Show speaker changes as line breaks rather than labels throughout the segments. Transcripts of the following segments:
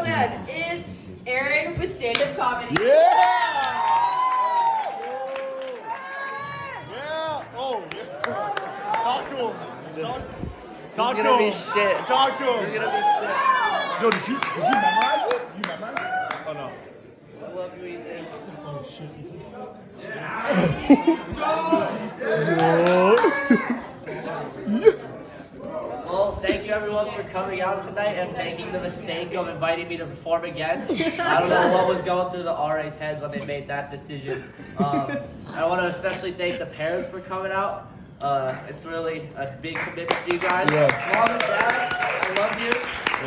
that is Aaron with stand-up comedy.
Yeah! Yeah! Oh, yeah. Talk to him. Talk to him.
Shit.
Talk to him.
It's gonna be shit.
Yo, did you memorize it? You memorized it? Oh, no.
I love you, Ethan.
Oh, shit.
Well, thank you everyone for coming out tonight and making the mistake of inviting me to perform again. I don't know what was going through the RA's heads when they made that decision. I want to especially thank the parents for coming out. It's really a big commitment to you guys.
Yeah.
Mom and Dad, I love you.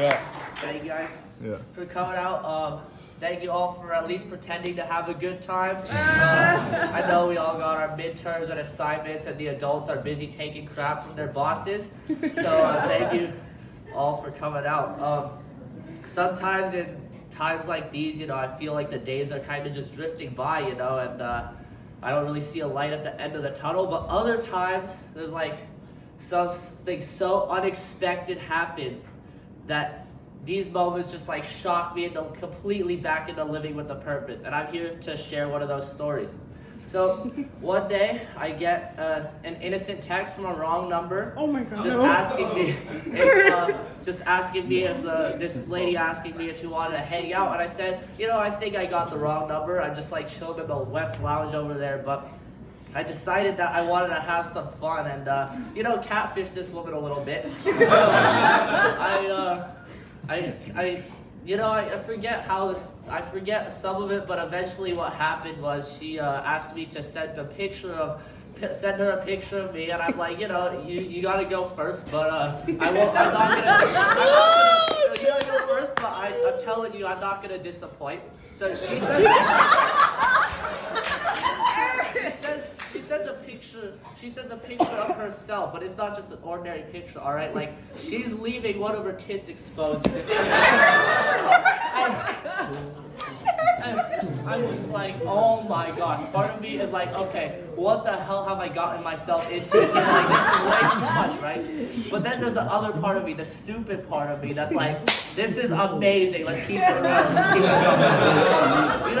Yeah.
Thank you guys
Yeah.
for coming out. Thank you all for at least pretending to have a good time. I know we all got our midterms and assignments and the adults are busy taking crap from their bosses. So thank you all for coming out. Sometimes in times like these, I feel like the days are kind of just drifting by, and I don't really see a light at the end of the tunnel. But other times, there's like something so unexpected happens that these moments just like shock me into completely back into living with a purpose. And I'm here to share one of those stories. So one day I get an innocent text from a wrong number.
Oh my God.
Just asking me if this lady asking me if she wanted to hang out. And I said, I think I got the wrong number. I'm just like chilling in the West Lounge over there. But I decided that I wanted to have some fun and, catfish this woman a little bit. So I forget some of it, but eventually what happened was she asked me to send her a picture of me, and I'm like, you gotta go first, but you gotta go first, but I'm telling you, I'm not gonna disappoint. So she sends a picture of herself, but it's not just an ordinary picture, all right? Like, she's leaving one of her tits exposed in this picture. I'm just like, oh my gosh. Part of me is like, okay, what the hell have I gotten myself into? Like, this is way too much, right? But then there's the other part of me, the stupid part of me, that's like, this is amazing. Let's keep it real. Let's keep it going. You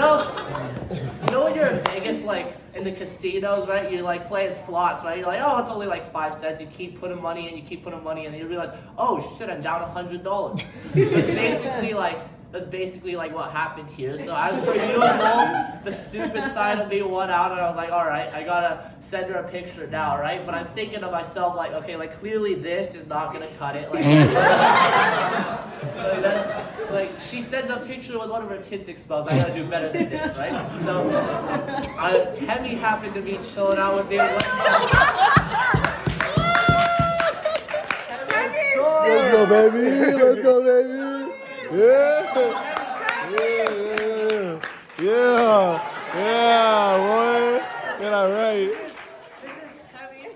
know when you're in Vegas, like in the casinos, right? You're like playing slots, right? You're like, oh, it's only like 5 cents. You keep putting money in, and you realize, oh shit, I'm down $100. That's basically like what happened here. So as per usual, the stupid side of me won out, and I was like, all right, I gotta send her a picture now, right? But I'm thinking to myself, like, okay, like clearly this is not gonna cut it. Like she sends a picture with one of her tits exposed. I gotta do better than this, right? So Temmie happened to be chilling out with me.
Let's go, baby. Let's go, baby. Yeah, boy. Get that right.
This is Temmie.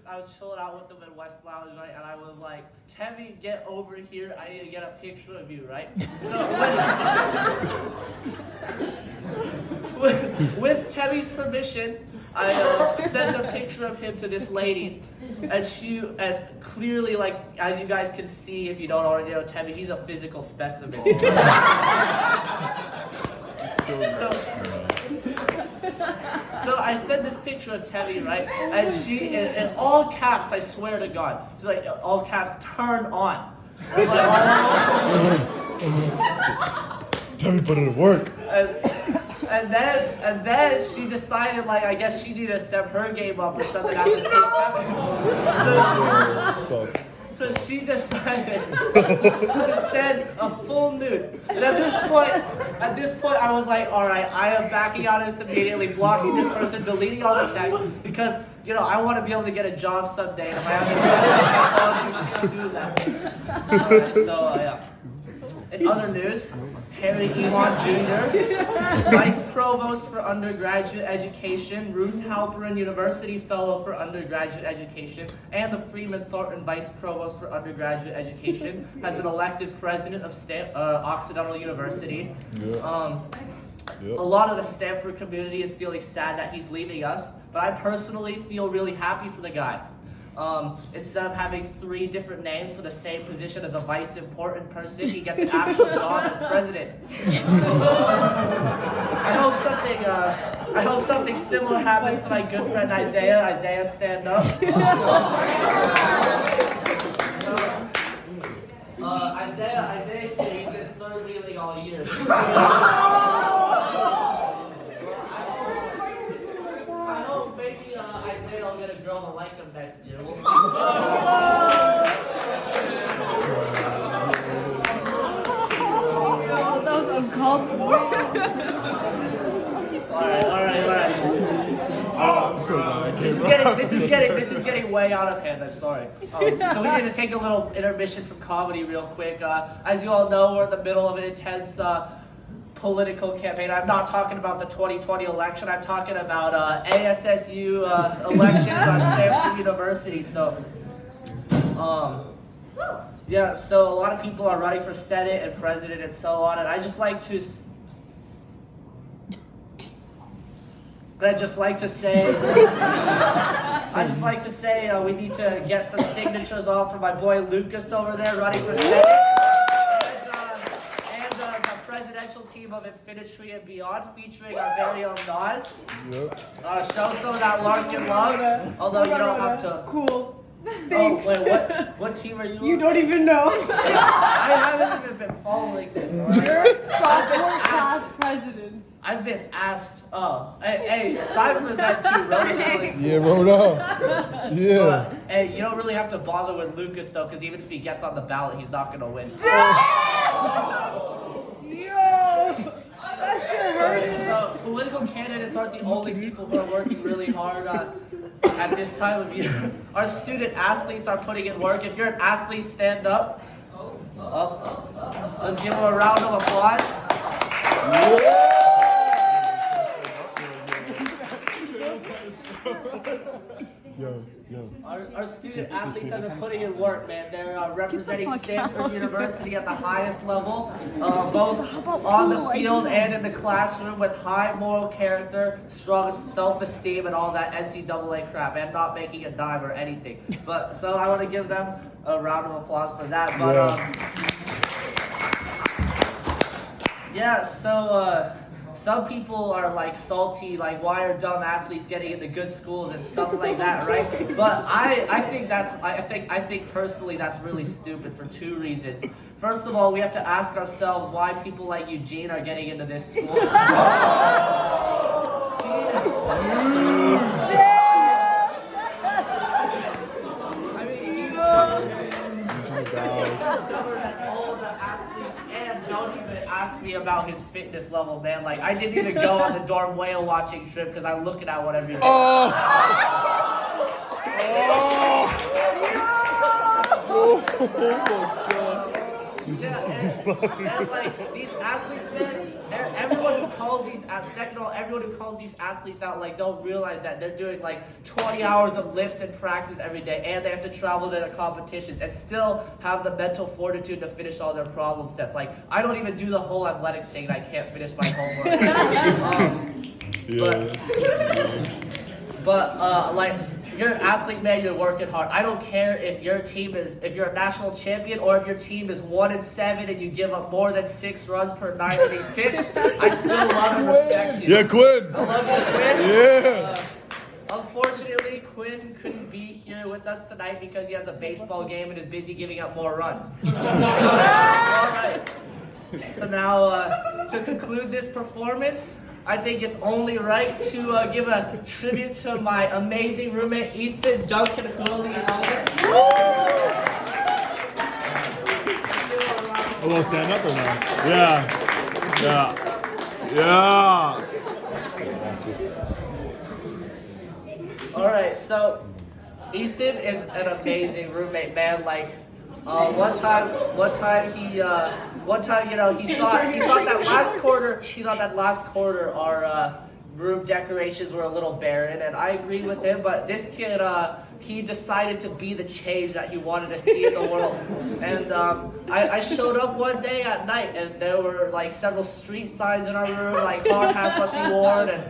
I was chilling out with him in West Lounge, right? And I was like, Temmie, get over here. I need to get a picture of you, right? So with Temmie's permission, I sent a picture of him to this lady, and clearly, like, as you guys can see, if you don't already know Temmie, he's a physical specimen. So I sent this picture of Temmie, right? And she, in all caps, I swear to God, she's like, all caps, turn on. I'm like, oh.
Temmie put it to work.
And then she decided, like, I guess she needed to step her game up or something at the same time. So she decided to send a full nude. And at this point, I was like, all right, I am backing out of this immediately, blocking this person, deleting all the texts, because, I want to be able to get a job someday. And if I have this, I do that. All right, so, yeah. In other news, Harry Elon Jr., Vice Provost for Undergraduate Education, Ruth Halperin University Fellow for Undergraduate Education, and the Freeman Thornton Vice Provost for Undergraduate Education, has been elected President of Occidental University. A lot of the Stanford community is feeling sad that he's leaving us, but I personally feel really happy for the guy. Instead of having 3 different names for the same position as a vice important person, he gets an actual job as president. I hope something similar happens to my good friend Isaiah. Isaiah, stand up. Isaiah, he's been third wheeling all year. I hope maybe Isaiah will get a girl to like him next year. We'll see.
That was uncalled for.
All right. This is getting way out of hand. I'm sorry. So we need to take a little intermission from comedy real quick. As you all know, we're in the middle of an intense political campaign. I'm not talking about the 2020 election. I'm talking about ASSU elections on Stanford University. So, yeah. So a lot of people are running for Senate and president and so on. And I just like to say we need to get some signatures off for my boy Lucas over there running for Senate. And the presidential team of Infinity and Beyond featuring our very own Nas. Show some of that Larkin love, although you don't have to.
Cool. Thanks.
Oh, wait, what team are you on?
You don't even know.
I haven't even been following this.
You're sophomore class presidents.
I've been asked. Oh, hey, aside from that too, Rona's really cool.
Yeah, Rona. Yeah.
But, hey, you don't really have to bother with Lucas though, because even if he gets on the ballot, he's not gonna win.
Yo, that shit hurt.
So political candidates aren't the only people who are working really hard at this time of year. Our student athletes are putting in work. If you're an athlete, stand up. Let's give them a round of applause. Our student athletes have been putting in work, man. They're representing Stanford University at the highest level, both on the field and in the classroom, with high moral character, strong self-esteem, and all that NCAA crap, and not making a dime or anything. But so I want to give them a round of applause for that. But yeah, so. Some people are like salty, like why are dumb athletes getting into good schools and stuff like that, right? But I think personally that's really stupid for 2 reasons. First of all, we have to ask ourselves why people like Eugene are getting into this school. I mean, he's discovered that all the athletes and don't even ask me about his fitness level, man. Like, I didn't even go on the dorm whale watching trip because I'm looking at what every day. Yeah, and like these athletes, man, everyone who calls these athletes out, like, don't realize that they're doing like 20 hours of lifts and practice every day, and they have to travel to the competitions and still have the mental fortitude to finish all their problem sets. Like, I don't even do the whole athletics thing and I can't finish my homework. But like, you're an athlete, man, you're working hard. I don't care if you're a national champion or if your team is 1-7 and you give up more than 6 runs per 9 innings pitched. I still love and respect you.
Yeah, Quinn.
I love you, Quinn.
Yeah.
Unfortunately, Quinn couldn't be here with us tonight because he has a baseball game and is busy giving up more runs. All right. So now, to conclude this performance, I think it's only right to give a tribute to my amazing roommate, Ethan Duncan Hooley.
A little stand up or no? Yeah.
All right, so Ethan is an amazing roommate, man. Like, one time, he thought that last quarter, room decorations were a little barren, and I agree with him. But this kid, he decided to be the change that he wanted to see in the world. And I showed up one day at night, and there were like several street signs in our room, like hard hats must be worn, and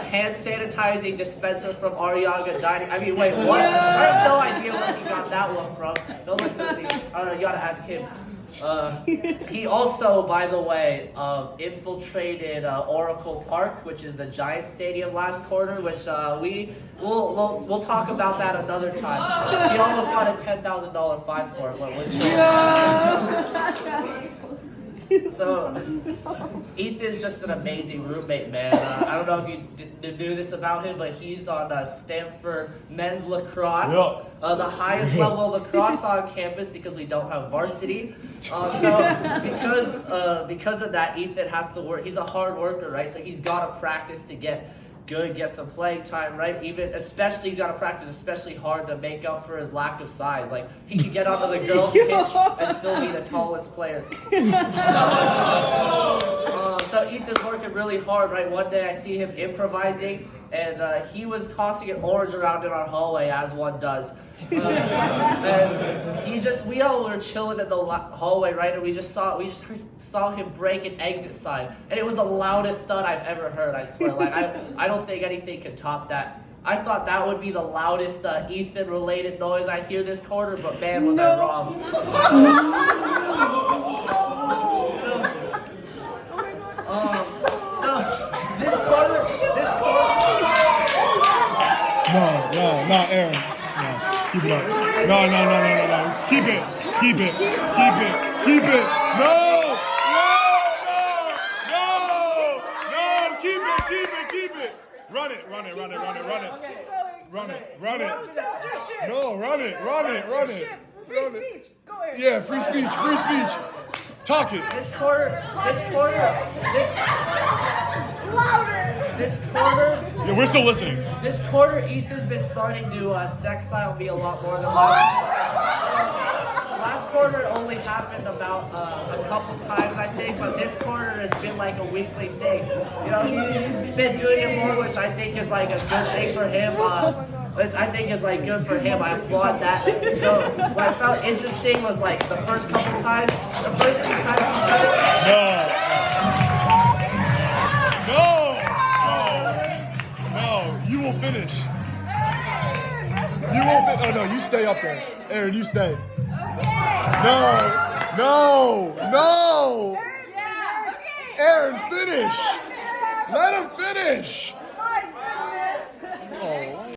hand sanitizing dispenser from Ariaga Dining. I mean, wait, what? I have no idea where he got that one from. Don't listen to me. I don't know, you gotta ask him. He also, by the way, infiltrated Oracle Park, which is the Giants stadium last quarter, which we'll talk about that another time. He almost got a $10,000 fine for it. So, Ethan's just an amazing roommate, man. I don't know if you knew this about him, but he's on Stanford men's lacrosse, the highest level of lacrosse on campus because we don't have varsity. So, because of that, Ethan has to work. He's a hard worker, right? So he's got to practice to get good, get some playing time, right? Especially he's got to practice especially hard to make up for his lack of size. Like, he could get onto the girls' pitch and still be the tallest player. So Ethan's working really hard, right? One day I see him improvising, and he was tossing an orange around in our hallway, as one does. And we all were chilling in the hallway, right? And we just saw him break an exit sign, and it was the loudest thud I've ever heard. I swear, like I don't think anything can top that. I thought that would be the loudest Ethan-related noise I hear this quarter, but man, was I wrong. So this quarter.
No, Aaron. No, keep it up. No. Keep it. No, keep it. Run it. No, run it.
Free speech. Go ahead.
Yeah, free speech. Talk it.
This quarter.
Louder.
This quarter.
Yeah, we're still listening.
This quarter, Ethan's been starting to sexile me a lot more than last quarter. It only happened about a couple times, I think, but this quarter has been like a weekly thing. You know, he's been doing it more, which I think is like a good thing for him. Which I think is like good for him. I applaud that. So what I found interesting was like the first couple times, the first two times he did it.
No, you will finish. Oh no, you stay up there. Aaron, you stay. No. Aaron, finish. Let him finish.